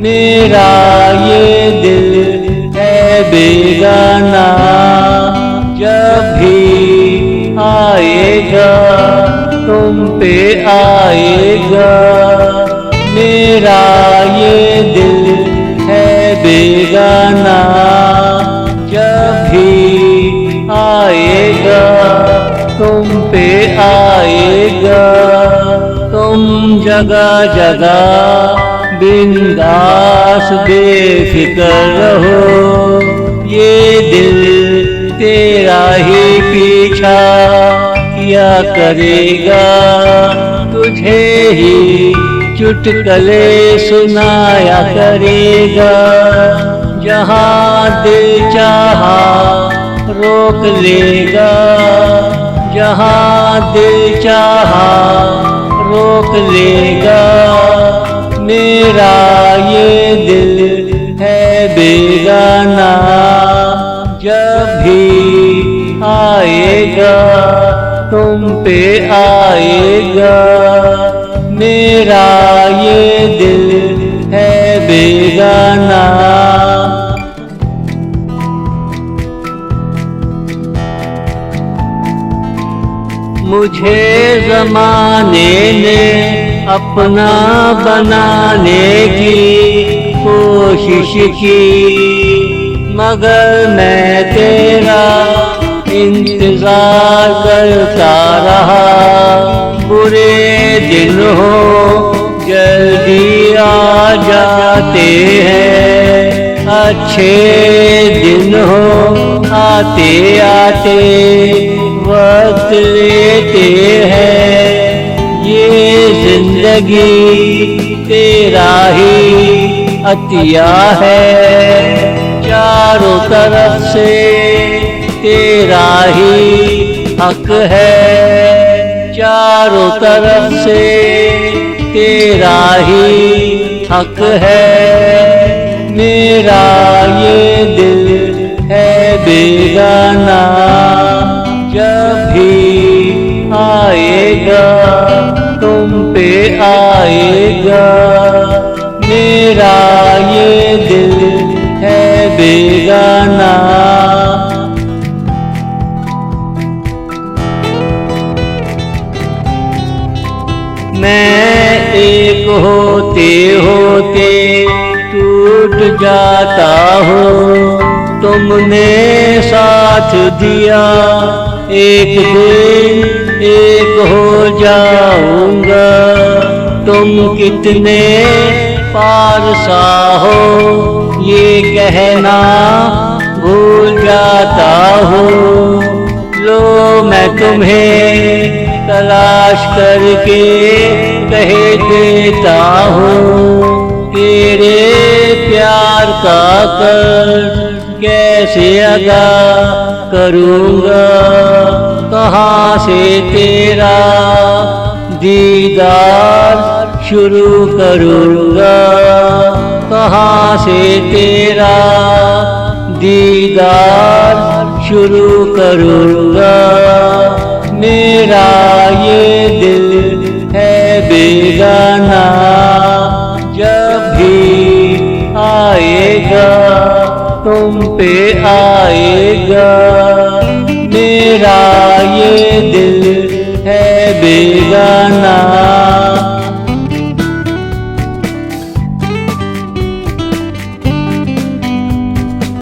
मेरा ये दिल है बेगाना। जब भी आएगा तुम पे आएगा। मेरा ये दिल है बेगाना। जब भी आएगा तुम पे आएगा। तुम जगह जगह बिंदास बेफिक्र रहो। ये दिल तेरा ही पीछा किया करेगा। तुझे ही चुटकुले सुनाया करेगा। जहाँ दिल चाहा रोक लेगा। जहाँ दिल चाहा रोक लेगा। मेरा ये दिल है बेगाना। जब भी आएगा तुम पे आएगा। मेरा ये दिल है बेगाना। मुझे ज़माने ने अपना बनाने की कोशिश की, मगर मैं तेरा इंतज़ार करता रहा। बुरे दिन हो जल्दी आ जाते हैं, अच्छे दिन हो आते आते वक्त लेते हैं। ये जिंदगी तेरा ही अतिया है। चारों तरफ से तेरा ही हक है। चारों तरफ से तेरा ही हक है। मेरा ये दिल है बेगाना। जब भी आएगा तुम पे आएगा। मेरा ये दिल है बेगाना। मैं एक होते होते टूट जाता हूँ। तुमने साथ दिया, एक दिन एक हो जाऊंगा। तुम कितने पारसा हो ये कहना भूल जाता हूँ। लो मैं तुम्हें तलाश करके कह देता हूँ। तेरे प्यार का कर्ज कैसे अदा करूँगा। कहाँ से तेरा दीदार शुरू करूँगा। कहाँ से तेरा दीदार शुरू करूँगा। मेरा ये दिल है बेगाना। जब भी आएगा तुम पे आएगा। मेरा ये दिल है बेगाना।